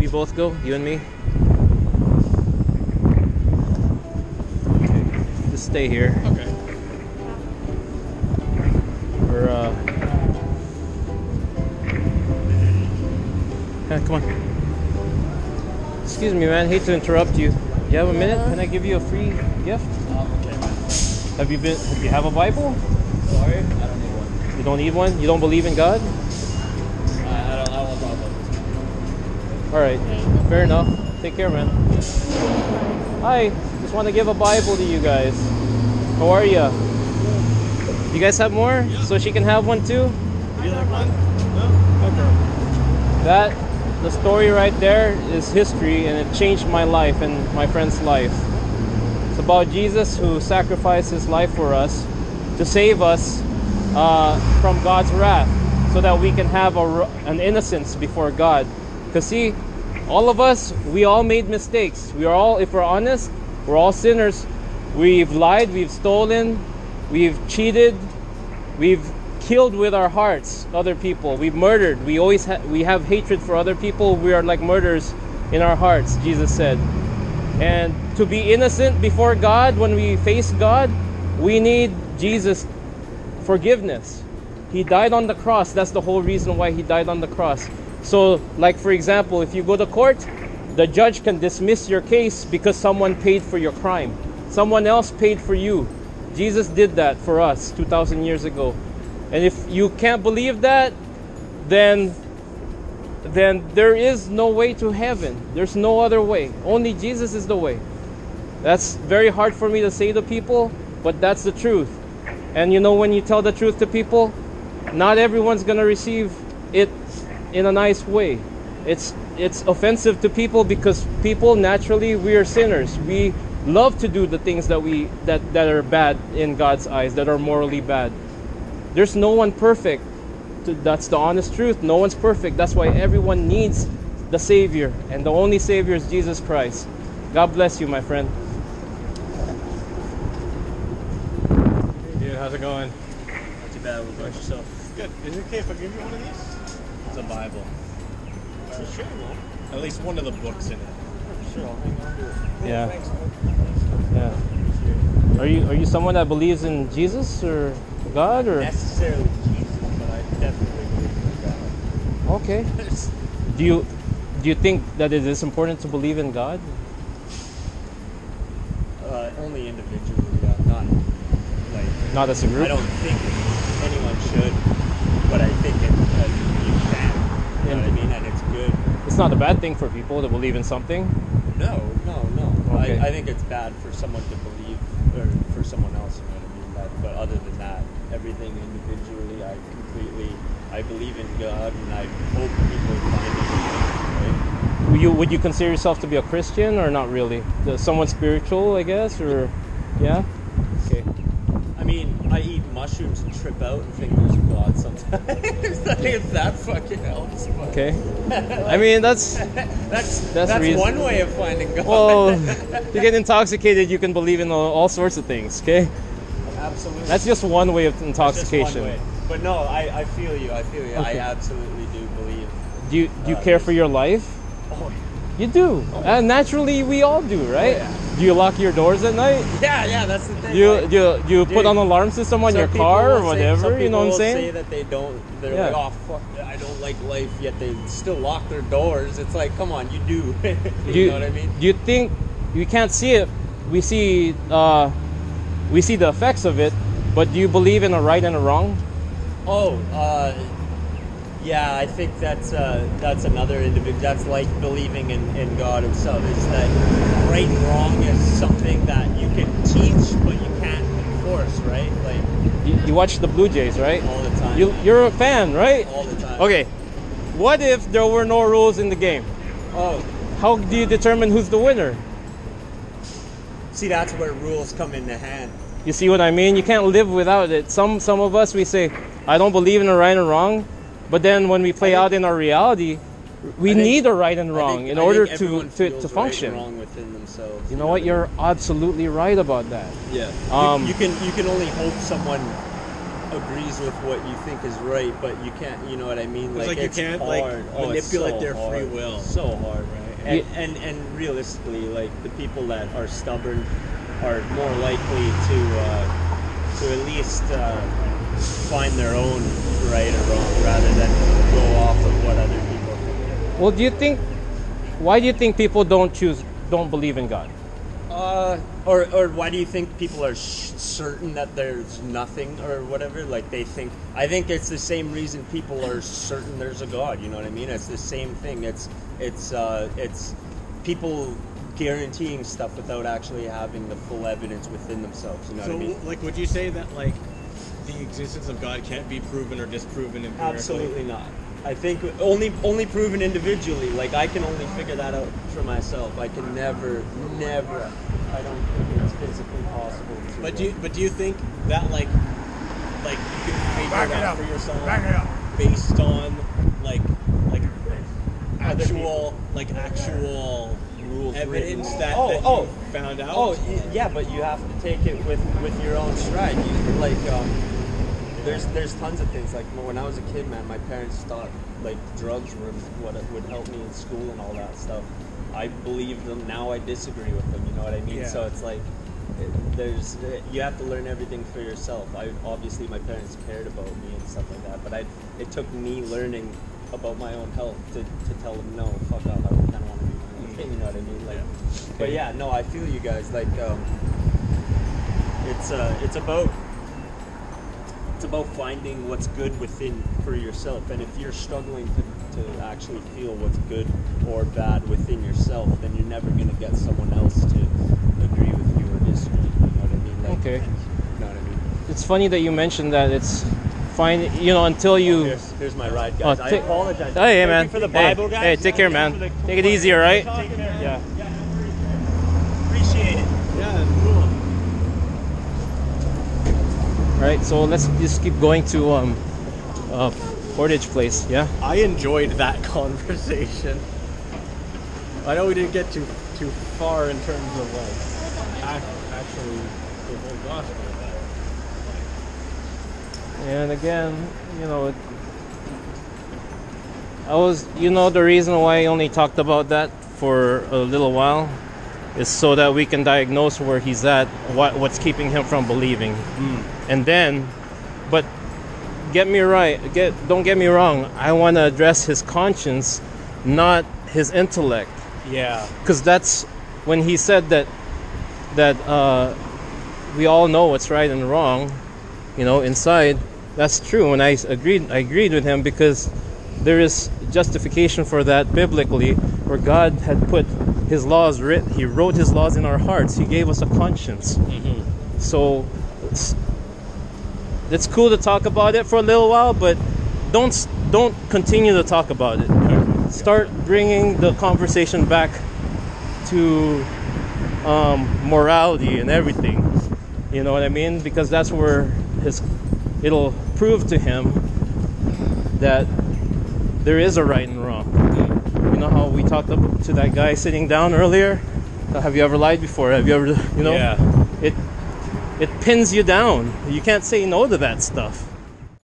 we both go? You and me? Okay. Just stay here. Okay. Or come on. Excuse me, man. Hate to interrupt you. You have a minute? Can I give you a free gift? Okay, man. Have you have a Bible? Sorry, I don't need one. You don't need one? You don't believe in God? I don't want Bible. All right. Fair enough. Take care, man. Hi. Just want to give a Bible to you guys. How are you? You guys have more? Yeah. So she can have one too? Do you like one? No? Okay. The story right there is history, and it changed my life and my friend's life. It's about Jesus who sacrificed his life for us to save us from God's wrath, so that we can have an innocence before God. Because see, all of us, we all made mistakes. We are all, if we're honest, we're all sinners. We've lied, we've stolen, we've cheated, we've killed with our hearts other people, we've murdered, we have hatred for other people. We are like murderers in our hearts, Jesus said. And to be innocent before God, when we face God, we need Jesus' forgiveness. He died on the cross. That's the whole reason why he died on the cross. So, like for example, if you go to court, the judge can dismiss your case because someone paid for your crime. Someone else paid for you. Jesus did that for us 2,000 years ago. And if you can't believe that, then there is no way to heaven. There's no other way. Only Jesus is the way. That's very hard for me to say to people, but that's the truth. And you know, when you tell the truth to people, not everyone's gonna receive it in a nice way. It's offensive to people because people, naturally, we are sinners. We love to do the things that are bad in God's eyes, that are morally bad. There's no one perfect. That's the honest truth. No one's perfect. That's why everyone needs the Savior. And the only Savior is Jesus Christ. God bless you, my friend. Dude, how's it going? Not too bad. What about yourself? Good. Is it okay if I give you one of these? It's a Bible. Sure, man. At least one of the books in it. Sure, I'll hang on to it. Yeah. Thanks, Yeah. Are you someone that believes in Jesus or God, or? Necessarily Jesus, but I definitely believe in God. Okay. Do you think that it is important to believe in God? Only individually, Not as a group? I don't think anyone should, but I think you can. You know what I mean? And it's good. It's not a bad thing for people to believe in something. No. Okay. I think it's bad for someone to believe, or for someone else, you know what I mean? But other than that, everything individually, I believe in God, and I hope people find it. Right? Would you consider yourself to be a Christian, or not really? Someone spiritual, I guess, or yeah? Okay. I mean, I eat mushrooms and trip out and think there's God sometimes. I think if that fucking helps. But Okay. I mean, that's one way of finding God. Well, you get intoxicated, you can believe in all sorts of things. Okay. Absolutely. That's just one way of That's intoxication. just one way. But no, I feel you. Okay. I absolutely do believe. Do you care for your life? Oh, You do. Naturally, we all do, right? Oh, yeah. Do you lock your doors at night? yeah, that's the thing. You put an alarm system on your car or whatever? You know what I'm saying? Some people say that they don't. They're Yeah. like, oh fuck, I don't like life. Yet they still lock their doors. It's like, come on, you do. you know what I mean? Do you think we can't see it? We see the effects of it, but do you believe in a right and a wrong? Oh, yeah, I think that's another individual. That's like believing in God Himself. Is that right and wrong is something that you can teach, but you can't enforce, right? Like You watch the Blue Jays, right? all the time. You're a fan, right? All the time. Okay. What if there were no rules in the game? Oh, How do you determine who's the winner? see, that's where rules come into hand. You see what I mean? You can't live without it. Some of us, we say, I don't believe in a right and wrong. But then when we play out in our reality, we need a right and wrong in order to function. Right and wrong within themselves. You know what? You're absolutely right about that. Yeah. You can only hope someone agrees with what you think is right, but you can't. You know what I mean? It's like you can't hard. manipulate it's so their free hard. will. So hard, Right. And realistically, like the people that are stubborn are more likely to at least find their own right or wrong rather than go off of what other people think. Well, why do you think people don't believe in God? Or why do you think people are certain that there's nothing or whatever? Like they think. I think it's the same reason people are certain there's a God. You know what I mean? It's the same thing. It's people guaranteeing stuff without actually having the full evidence within themselves. You know what I mean? Like, would you say that like the existence of God can't be proven or disproven empirically? Absolutely not. I think only proven individually. Like I can only figure that out for myself. I can never. I don't think it's physically possible. But do you think that like you can figure it out for yourself based on like actual rules evidence written. that you found out? Oh yeah, but you have to take it with your own stride. There's tons of things. Like when I was a kid, man, my parents thought like drugs were what would help me in school and all that stuff. I believe them. Now I disagree with them. You know what I mean? Yeah. So it's like you have to learn everything for yourself. Obviously my parents cared about me and stuff like that, but it took me learning about my own health to tell them no, fuck off. I kind of want to do my own thing. You know what I mean? Like, yeah. But yeah, no, I feel you guys. Like, it's about finding what's good within for yourself, and if you're struggling to actually feel what's good or bad within yourself, then you're never going to get someone else to agree with you or disagree. You know what I mean? Like, Okay. You know what I mean? It's funny that you mentioned that. It's fine, until you. Here's my ride, guys. I apologize. Hey, Thank man. you for the Bible, guys. Hey, take care, man. Take it easy, all right? Take care. Yeah. Appreciate it. Yeah, cool. Right. So let's just keep going to Portage Place. Yeah. I enjoyed that conversation. I know we didn't get too far in terms of like actually the whole gospel. And again, the reason why I only talked about that for a little while is so that we can diagnose where he's at, what's keeping him from believing. And then, but don't get me wrong, I want to address his conscience, not his intellect. Yeah. Because that's when he said that we all know what's right and wrong, inside. That's true, and I agreed with him, because there is justification for that biblically, where God had put his laws he wrote his laws in our hearts. He gave us a conscience. Mm-hmm. So it's cool to talk about it for a little while, but don't continue to talk about it. Okay. Start bringing the conversation back to morality and everything. You know what I mean? Because that's where it'll prove to him that there is a right and wrong. You know how we talked to that guy sitting down earlier? Have you ever lied before? Have you ever, Yeah. It pins you down. You can't say no to that stuff.